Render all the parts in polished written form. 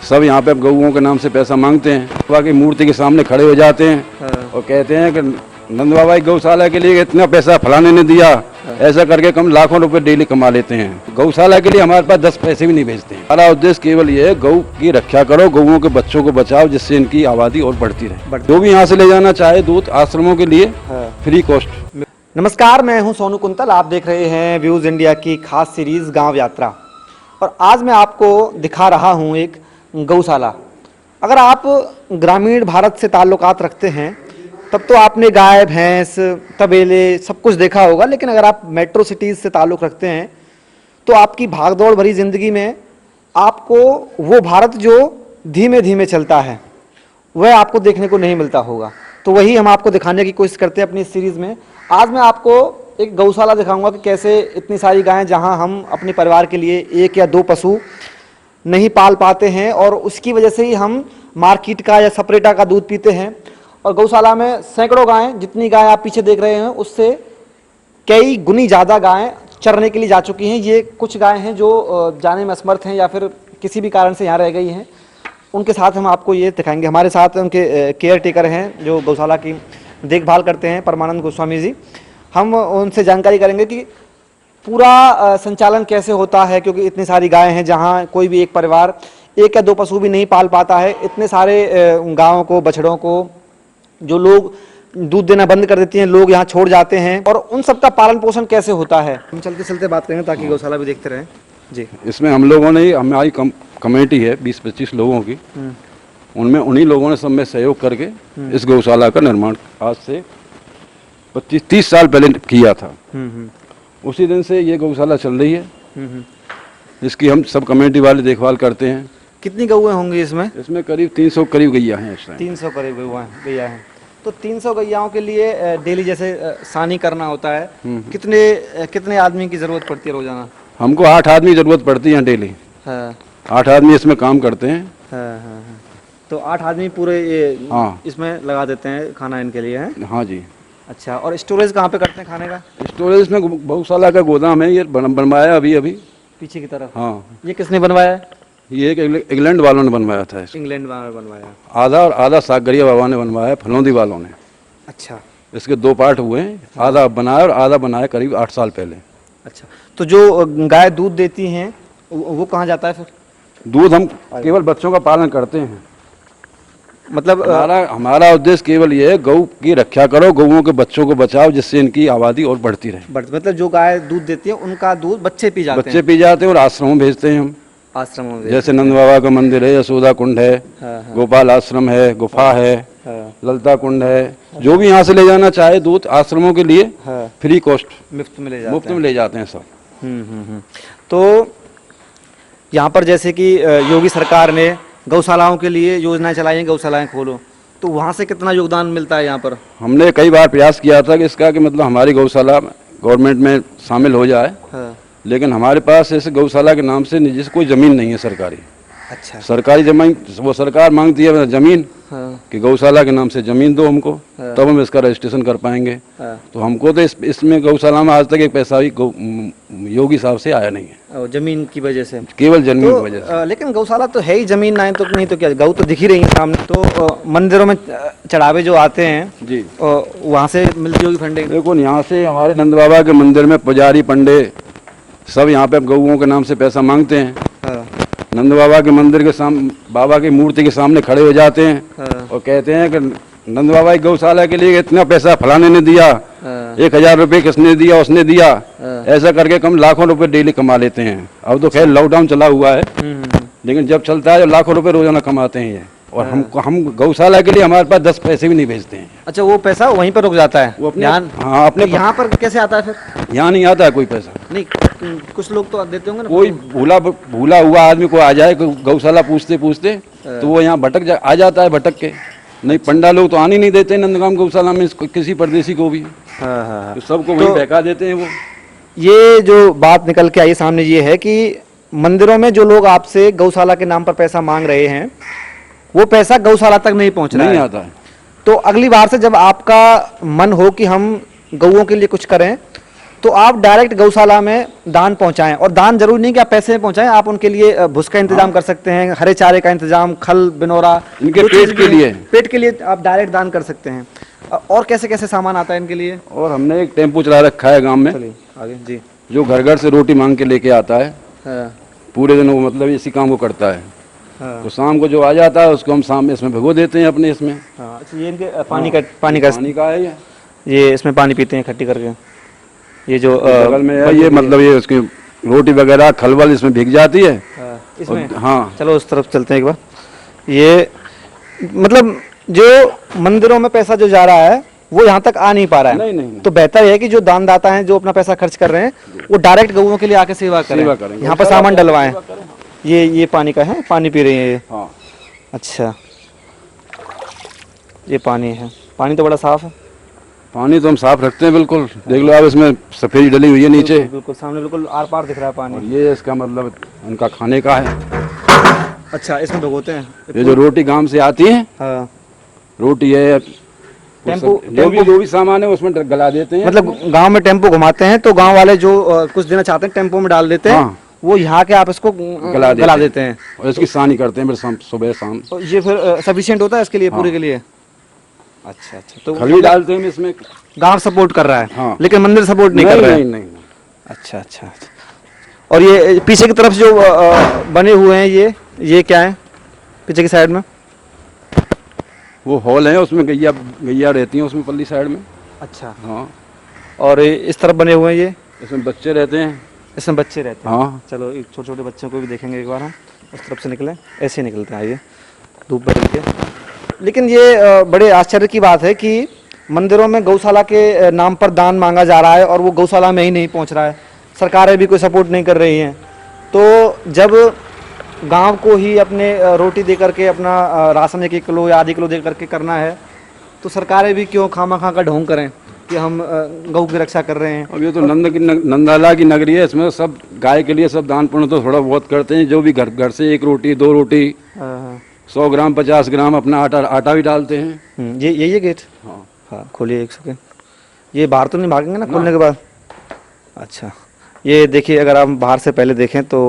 सब यहाँ पे गौओं के नाम से पैसा मांगते हैं। बाबा की मूर्ति के सामने खड़े हो जाते हैं और कहते हैं कि नंद बाबा की गौशाला के लिए इतना पैसा फलाने ने दिया, ऐसा करके हम लाखों रुपए डेली कमा लेते हैं। गौशाला के लिए हमारे पास 10 पैसे भी नहीं भेजते हैं। हमारा उद्देश्य केवल ये है, गौ की रक्षा करो, गौओं के बच्चों को बचाओ, जिससे इनकी आबादी और बढ़ती रहे। जो भी यहाँ से ले जाना चाहे दूध आश्रमों के लिए फ्री कॉस्ट। नमस्कार, मैं हूं सोनू कुंतल। आप देख रहे हैं व्यूज इंडिया की खास सीरीज गांव यात्रा, और आज मैं आपको दिखा रहा हूं एक गौशाला। अगर आप ग्रामीण भारत से ताल्लुकात रखते हैं तब तो आपने गाय भैंस तबेले सब कुछ देखा होगा, लेकिन अगर आप मेट्रो सिटीज़ से ताल्लुक़ रखते हैं तो आपकी भागदौड़ भरी ज़िंदगी में आपको वो भारत जो धीमे धीमे चलता है वह आपको देखने को नहीं मिलता होगा। तो वही हम आपको दिखाने की कोशिश करते हैं अपनी इस सीरीज़ में। आज मैं आपको एक गौशाला दिखाऊंगा कि कैसे इतनी सारी गायें, जहां हम अपने परिवार के लिए 1 या 2 पशु नहीं पाल पाते हैं और उसकी वजह से ही हम मार्केट का या सपरेटा का दूध पीते हैं। और गौशाला में सैकड़ों गायें, जितनी गाय आप पीछे देख रहे हैं उससे कई गुनी ज़्यादा गायें चरने के लिए जा चुकी हैं। ये कुछ गायें हैं जो जाने में असमर्थ हैं या फिर किसी भी कारण से यहाँ रह गई हैं। उनके साथ हम आपको ये दिखाएंगे। हमारे साथ उनके केयर टेकर हैं जो गौशाला की देखभाल करते हैं, परमानंद गोस्वामी जी। हम उनसे जानकारी करेंगे कि पूरा संचालन कैसे होता है, क्योंकि इतनी सारी गायें हैं जहाँ कोई भी एक परिवार 1 या 2 पशु भी नहीं पाल पाता है। इतने सारे गायों को, बछड़ों को जो लोग दूध देना बंद कर देती हैं, लोग यहाँ छोड़ जाते हैं, और उन सब का पालन पोषण कैसे होता है, हम चलते चलते बात करेंगे ताकि गौशाला भी देखते रहें जी। इसमें हम लोगों ने, हमारी कमेटी है 20-25 लोगों की, उनमें उन्हीं लोगों ने सब में सहयोग करके इस गौशाला का निर्माण आज से 25-30 साल पहले किया था। उसी दिन से ये गौशाला चल रही है। इसकी हम सब कमेटी वाले देखभाल करते हैं। कितनी गौएं होंगी इसमें? इसमें करीब 300 करीब गैया हैं। इस टाइम 300 करीब गैया हैं। तो 300 गैयाओं के लिए डेली जैसे सानी करना होता है, कितने आदमी की जरूरत पड़ती है रोजाना? हमको 8 आदमी की जरूरत पड़ती है डेली। 8 आदमी इसमें काम करते हैं। तो 8 आदमी पूरे इसमें लगा देते हैं खाना इनके लिए है? हाँ जी। अच्छा, और स्टोरेज कहाँ पे करते हैं खाने का? स्टोरेज में गौशाला का गोदाम है, ये बनवाया अभी पीछे की तरफ। हाँ। ये किसने बनवाया है? ये एक इंग्लैंड वालों ने बनवाया था। इंग्लैंड वालों ने बनवाया। आधा और आधा सागरिया बाबा ने बनवाया, फलोंदी वालों ने। अच्छा। इसके 2 पार्ट हुए हैं, आधा बनाया और आधा बनाया करीब 8 साल पहले। अच्छा, तो जो गाय दूध देती हैं वो कहाँ जाता है फिर? दूध हम केवल बच्चों का पालन करते हैं। मतलब हमारा उद्देश्य केवल ये है, गौ की रक्षा करो, गौओं के बच्चों को बचाओ, जिससे इनकी आबादी और बढ़ती रहे। मतलब जो गाय दूध देती है उनका दूध बच्चे पी जाते हैं और आश्रमों भेजते हैं हम। आश्रमों में जैसे नंद बाबा का मंदिर है, यशोदा कुंड है, गोपाल आश्रम है, गुफा है, ललता कुंड है। जो भी यहाँ से ले जाना चाहे दूध आश्रमों के लिए फ्री कॉस्ट, मुफ्त में ले जाते हैं सब। तो यहाँ पर जैसे कि योगी सरकार ने गौशालाओं के लिए योजनाएं चलाई हैं, गौशालाएं खोलो, तो वहाँ से कितना योगदान मिलता है यहाँ पर? हमने कई बार प्रयास किया था कि इसका कि मतलब हमारी गौशाला गवर्नमेंट में शामिल हो जाए, लेकिन हमारे पास ऐसे गौशाला के नाम से निजी कोई ज़मीन नहीं है सरकारी। अच्छा। सरकारी ज़मीन वो सरकार मांगती है ज़मीन, कि गौशाला के नाम से ज़मीन दो हमको, तब हम इसका रजिस्ट्रेशन कर पाएंगे। तो हमको तो इसमें गौशाला में आज तक एक पैसा भी योगी साहब से आया नहीं है। जमीन की वजह से? केवल जमीन की वजह से। लेकिन गौशाला तो है ही, जमीन नहीं तो क्या, गौ तो दिख ही रही है सामने। तो मंदिरों में चढ़ावे जो आते हैं जी, वहाँ से मिलती होगी फंडिंग? देखो, यहाँ से हमारे नंद बाबा के मंदिर में पुजारी पंडे सब यहाँ पे गौओं के नाम से पैसा मांगते हैं। नंद बाबा के मंदिर के सामने, बाबा की मूर्ति के सामने खड़े हो जाते हैं और कहते हैं कि नंद बाबा की गौशाला के लिए इतना पैसा फलाने ने दिया, 1000 रुपये किसने दिया, उसने दिया, ऐसा करके हम लाखों रुपए डेली कमा लेते हैं। अब तो खैर लॉकडाउन चला हुआ है, लेकिन जब चलता है तो लाखों रुपए रोजाना कमाते हैं ये। और हम गौशाला के लिए हमारे पास 10 पैसे भी नहीं भेजते हैं। अच्छा, वो पैसा वहीं पर रुक जाता है? वो अपने अपने यहाँ पर कैसे आता है फिर? यहाँ नहीं आता है कोई पैसा। नहीं, कुछ लोग तो देते होंगे ना। कोई भूला हुआ आदमी को आ जाए गौशाला पूछते तो वो यहाँ आ जाता है भटक के। नहीं, पंडा लोग तो आने नहीं देते नंदगाम गौशाला में किसी परदेसी को भी। तो सबको वहीं बहका देते हैं वो। ये जो बात निकल के आई सामने ये है कि मंदिरों में जो लोग आपसे गौशाला के नाम पर पैसा मांग रहे हैं, वो पैसा गौशाला तक नहीं पहुंच रहा है। आता है। तो अगली बार से जब आपका मन हो कि हम गौओं के लिए कुछ करें, तो आप डायरेक्ट गौशाला में दान पहुंचाएं, और दान जरूरी नहीं कि आप पैसे में पहुंचाएं, आप उनके लिए भूस का इंतजाम कर सकते हैं, हरे चारे का इंतजाम, खल बिनोरा, इनके जो पेट चीज़ के भी- लिए। पेट के लिए आप डायरेक्ट दान कर सकते हैं। और कैसे कैसे सामान आता है इनके लिए? और हमने एक टेम्पो चला रखा है गांव में, चलिए आगे जी। जो घर घर से रोटी मांग के लेके आता है। हाँ पूरे दिन वो मतलब इसी काम को करता है। हाँ तो शाम को जो आ जाता है उसको हम शाम इसमें भिगो देते हैं अपने इसमें। हाँ। अच्छा, ये इनके पानी हाँ, का पानी का पानी का है ये इसमें पानी पीते हैं इकट्ठी करके। ये जो बगल में है ये, मतलब ये उसकी रोटी वगैरह खलबल इसमें भीग जाती है। इसमें और- हाँ, चलो उस तरफ चलते हैं एक बार। ये मतलब जो मंदिरों में पैसा जो जा रहा है वो यहाँ तक आ नहीं पा रहा है। नहीं, नहीं, नहीं। तो बेहतर है कि जो दानदाता हैं जो अपना पैसा खर्च कर रहे हैं वो डायरेक्ट गऊओं के लिए आके सेवा सेवा करें, करेंगे। यहाँ पर सामान डलवाएं। ये पानी का है, पानी पी रही है ये। हाँ, अच्छा, ये पानी है, पानी तो बड़ा साफ है। पानी तो हम साफ रखते हैं बिल्कुल। देख लो आप, इसमें सफेद डली हुई है नीचे। बिल्कुल सामने बिल्कुल आर पार दिख रहा है और पानी। ये इसका मतलब उनका खाने का है। अच्छा, इसमें भिगोते हैं। ये जो रोटी गांव से आती है, हाँ, रोटी है, टेम्पो- जो भी सामान है उसमें गला देते हैं। मतलब गांव में टेम्पो घुमाते हैं तो गांव वाले जो कुछ देना चाहते हैं टेम्पो में डाल देते हैं। हाँ। वो यहाँ के आप इसको गला देते हैं। और इसकी सानी करते हैं फिर सुबह शाम। तो ये फिर सफिशिएंट होता है इसके लिए, पूरे के लिए? अच्छा अच्छा। तो खली डालते हैं इसमें। गांव सपोर्ट कर रहा है, हाँ। लेकिन मंदिर सपोर्ट नहीं कर रहा है। नहीं। अच्छा अच्छा अच्छा। और ये पीछे की तरफ जो बने हुए हैं ये क्या है पीछे की साइड में? वो हॉल है, उसमें गैया रहती हैं उसमें पल्ली साइड में। अच्छा। हाँ, और इस तरफ बने हुए हैं ये? इसमें बच्चे रहते हैं। इसमें बच्चे रहते हैं। हाँ, चलो छोटे छोटे बच्चों को भी देखेंगे एक बार हम। उस तरफ से निकले, ऐसे ही निकलते हैं, आइए धूप बदल के। लेकिन ये बड़े आश्चर्य की बात है कि मंदिरों में गौशाला के नाम पर दान मांगा जा रहा है और वो गौशाला में ही नहीं पहुंच रहा है, सरकारें भी कोई सपोर्ट नहीं कर रही हैं। तो जब गांव को ही अपने रोटी दे करके अपना राशन 1 किलो या आधे किलो दे करके करना है, तो सरकारें भी क्यों खामा का ढोंग करें कि हम गौ की रक्षा कर रहे हैं। अब ये तो नंदाला की नगरी है, इसमें सब गाय के लिए सब दान पुण्य तो थोड़ा बहुत करते हैं। जो भी घर से 1 रोटी 2 रोटी, 100 ग्राम 50 ग्राम अपना आटा भी डालते हैं। ये गेट। हाँ, हाँ खोलिए 1 सेकेंड। ये बाहर तो नहीं भागेंगे ना खोलने के बाद? अच्छा, ये देखिए, अगर आप बाहर से पहले देखें तो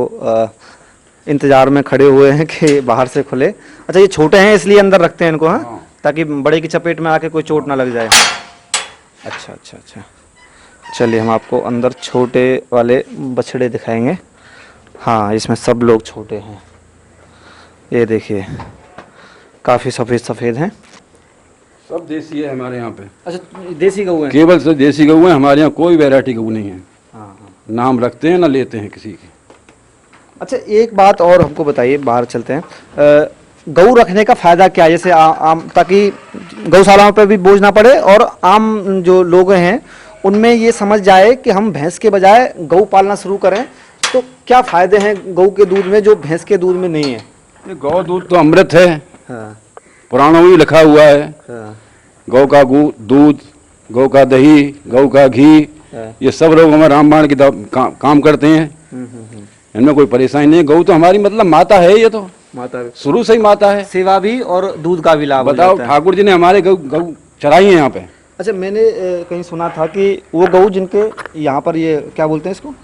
इंतजार में खड़े हुए हैं कि बाहर से खुले। अच्छा, ये छोटे हैं इसलिए अंदर रखते हैं इनको, हाँ, हाँ। ताकि बड़े की चपेट में आके कोई चोट ना लग जाए। अच्छा अच्छा अच्छा। चलिए हम आपको अंदर छोटे वाले बछड़े दिखाएंगे। हाँ, इसमें सब लोग छोटे हैं। ये देखिए, काफ़ी सफ़ेद सफ़ेद हैं। सब देसी है हमारे यहाँ पे। अच्छा, देसी गऊ है? केवल से देसी गऊ है हमारे यहाँ, कोई वैरायटी गऊ नहीं है। हाँ हाँ। नाम रखते हैं ना लेते हैं किसी की। अच्छा, एक बात और हमको बताइए, बाहर चलते हैं। गऊ रखने का फायदा क्या है? जैसे आम, ताकि गौशालाओं पर भी बोझ ना पड़े और आम जो लोग हैं उनमें ये समझ जाए कि हम भैंस के बजाय गऊ पालना शुरू करें, तो क्या फायदे हैं गऊ के दूध में जो भैंस के दूध में नहीं है? ये गौ दूध तो अमृत है, हाँ पुराणों में भी लिखा हुआ है। हाँ गौ का दूध, गौ का दही, गौ का घी, हाँ। ये सब लोग हमें रामबाण की काम करते हैं। इनमें कोई परेशानी नहीं। गौ तो हमारी मतलब माता है, ये तो माता शुरू से ही माता है। सेवा भी और दूध का भी लाभ हो बताओ, जाता है। ठाकुर जी ने हमारे गौ चराई है यहाँ पे। अच्छा, मैंने कहीं सुना था कि वो गऊ जिनके यहाँ पर, ये क्या बोलते हैं इसको,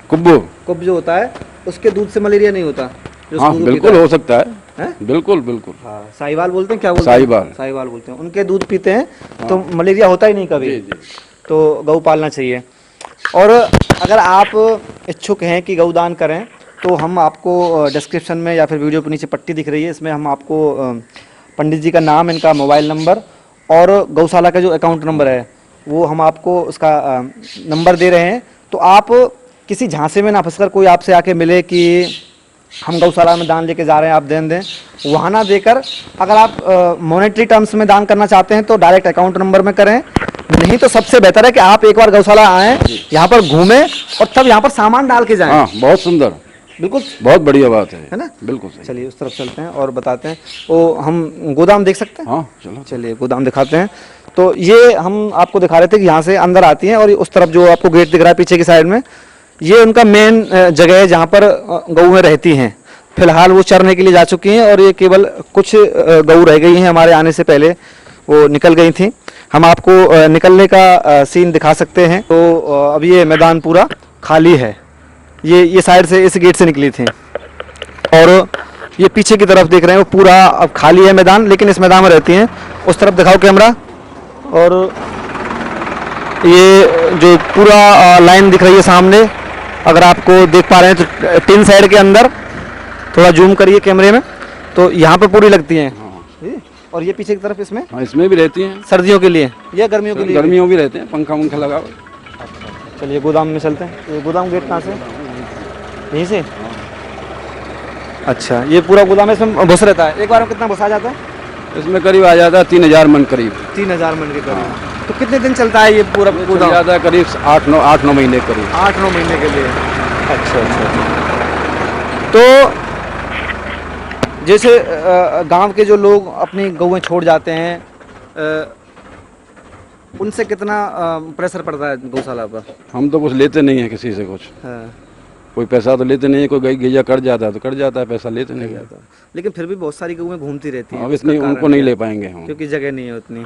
कुब्बू। कुब जो होता है, उसके दूध से मलेरिया नहीं होता? जो हाँ, दूध बिल्कुल पीता हो सकता है, है? बिल्कुल बिल्कुल। हाँ, साहिवाल बोलते हैं, क्या बोलते हैं? साहिवाल। साहिवाल बोलते हैं। उनके दूध पीते हैं तो मलेरिया होता ही नहीं कभी। जी, जी। तो गऊ पालना चाहिए। और अगर आप इच्छुक हैं कि गौदान करें तो हम आपको डिस्क्रिप्शन में या फिर वीडियो पर नीचे पट्टी दिख रही है, इसमें हम आपको पंडित जी का नाम, इनका मोबाइल नंबर और गौशाला का जो अकाउंट नंबर है वो हम आपको उसका नंबर दे रहे हैं। तो आप किसी झांसे में ना फंसकर कोई आपसे आके मिले कि हम गौशाला में दान लेके जा रहे हैं, आप देन दें, वहाँ ना देकर अगर आप मॉनेटरी टर्म्स में दान करना चाहते हैं तो डायरेक्ट अकाउंट नंबर में करें। नहीं तो सबसे बेहतर है कि आप एक बार गौशाला आएँ, यहाँ पर घूमें और तब यहाँ पर सामान डाल के जाएं। हाँ, बहुत सुंदर, बिल्कुल बहुत बढ़िया बात है ना? बिल्कुल सही। चलिए उस तरफ चलते हैं और बताते हैं। वो हम गोदाम देख सकते हैं? हाँ, चलो। चलिए गोदाम दिखाते हैं। तो ये हम आपको दिखा रहे थे कि यहाँ से अंदर आती हैं और उस तरफ जो आपको गेट दिख रहा है पीछे की साइड में, ये उनका मेन जगह है जहाँ पर गऊएं रहती हैं। फिलहाल वो चरने के लिए जा चुकी हैं और ये केवल कुछ गऊ रह गई हैं, हमारे आने से पहले वो निकल गई थी। हम आपको निकलने का सीन दिखा सकते हैं। तो अब ये मैदान पूरा खाली है। ये साइड से इस गेट से निकली थी और ये पीछे की तरफ देख रहे हैं वो पूरा अब खाली है मैदान, लेकिन इस मैदान में रहती हैं। उस तरफ दिखाओ कैमरा। और ये जो पूरा लाइन दिख रही है सामने, अगर आपको देख पा रहे हैं तो टिन साइड के अंदर, थोड़ा जूम करिए कैमरे में, तो यहाँ पे पूरी लगती हैं। और ये पीछे की तरफ इसमें, हाँ, इसमें भी रहती हैं सर्दियों के लिए या गर्मियों के लिए? गर्मियों भी रहते हैं, पंखा वंखा लगा हुआ। चलिए गोदाम में चलते हैं। ये गोदाम गेट कहाँ से? यहीं से। अच्छा, ये पूरा गोदाम है, इसमें भूसा रहता है। एक बार में कितना भूसा आ जाता है? इसमें करीब आ जाता है 3000 मन करीब। 3000 मन के करीब। तो कितने दिन चलता है ये पूरा गोदाम? जाता है करीब 8-9 महीने करीब। 8-9 महीने के लिए। अच्छा अच्छा अच्छा। तो जैसे गांव के जो लोग अपनी गौएं छोड़ जाते हैं, उनसे कितना प्रेशर पड़ता है गौशाला पर? हम तो कुछ लेते नहीं हैं किसी से कुछ। हाँ। कोई पैसा तो लेते नहीं है, कोई गाय गैया कट जाता है तो कट जाता है, पैसा लेते नहीं है। लेकिन फिर भी बहुत सारी गौएं घूमती रहती हैं। अब इसलिए उनको नहीं ले पाएंगे हम, क्योंकि जगह नहीं है उतनी।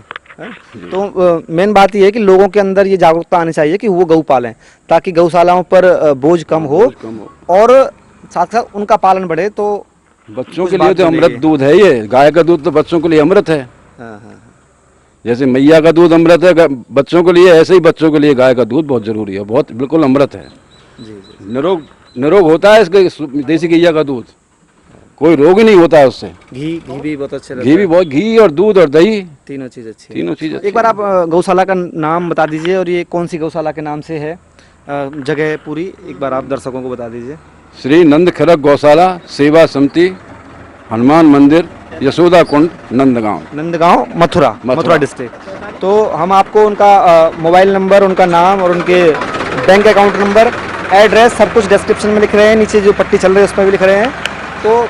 तो मेन बात ये है कि लोगों के अंदर ये जागरूकता आनी चाहिए कि वो गौ पालें, ताकि गौशालाओं पर बोझ कम हो और साथ साथ उनका पालन बढ़े। तो बच्चों के लिए तो अमृत दूध है ये। गाय का दूध तो बच्चों के लिए अमृत है। जैसे मैया का दूध अमृत है बच्चों के लिए, ऐसे ही बच्चों के लिए गाय का दूध बहुत जरूरी है, बहुत बिल्कुल अमृत है। निरोग होता है इसके देसी गैया का दूध, कोई रोग ही नहीं होता है उससे। घी भी बहुत अच्छे रहता है। घी भी बहुत, घी और दूध और दही तीनों चीज अच्छी है। तीनों चीज। एक बार आप गौशाला का नाम बता दीजिए और ये कौन सी गौशाला के नाम से है जगह पूरी, एक बार आप दर्शकों को बता दीजिए। श्री नंद खरक गौशाला सेवा समिति, हनुमान मंदिर, यशोदा कुंड, नंदगांव मथुरा डिस्ट्रिक्ट। तो हम आपको उनका मोबाइल नंबर, उनका नाम और उनके बैंक अकाउंट नंबर, एड्रेस सब कुछ डिस्क्रिप्शन में लिख रहे हैं, नीचे जो पट्टी चल रही है उस पर भी लिख रहे हैं। तो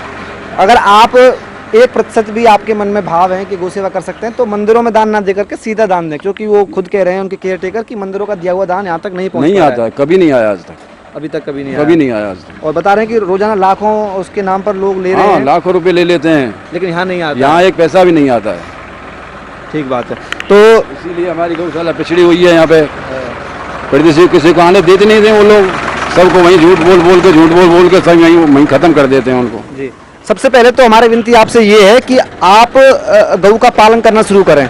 अगर आप 1% भी आपके मन में भाव है कि गौ सेवा कर सकते हैं तो मंदिरों में दान ना देकर के सीधा दान दें, क्योंकि वो खुद कह रहे हैं उनके केयर टेकर कि मंदिरों का दिया हुआ दान यहाँ तक नहीं आता है, कभी नहीं आया आज तक। अभी तक कभी नहीं आया आज तक। और बता रहे हैं कि रोजाना लाखों उसके नाम पर लोग ले रहे हैं। लाखों रुपए ले लेते हैं, लेकिन यहाँ नहीं आता। यहाँ एक पैसा भी नहीं आता है। ठीक बात है। तो इसीलिए हमारी गौशाला पिछड़ी हुई है यहाँ पे। किसी को आने देते नहीं थे वो लोग, सबको वहीं झूठ बोल के सब वहीं खत्म कर देते हैं उनको। जी, सबसे पहले तो हमारी विनती आपसे ये है कि आप गऊ का पालन करना शुरू करें।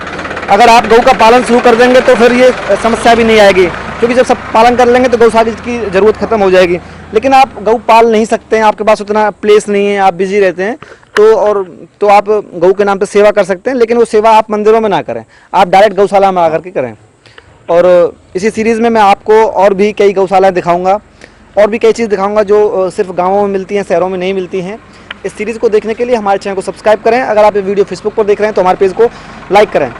अगर आप गऊ का पालन शुरू कर देंगे तो फिर ये समस्या भी नहीं आएगी, क्योंकि जब सब पालन कर लेंगे तो गौशाला की ज़रूरत खत्म हो जाएगी। लेकिन आप गऊ पाल नहीं सकते हैं, आपके पास उतना प्लेस नहीं है, आप बिजी रहते हैं, तो आप गऊ के नाम पे सेवा कर सकते हैं, लेकिन वो सेवा आप मंदिरों में ना करें, आप डायरेक्ट गौशाला में आकर के करें। और इसी सीरीज़ में मैं आपको और भी कई गौशालाएँ दिखाऊँगा और भी कई चीज़ दिखाऊँगा जो सिर्फ गाँवों में मिलती हैं, शहरों में नहीं मिलती हैं। इस सीरीज़ को देखने के लिए हमारे चैनल को सब्सक्राइब करें। अगर आप ये वीडियो फेसबुक पर देख रहे हैं तो हमारे पेज को लाइक करें।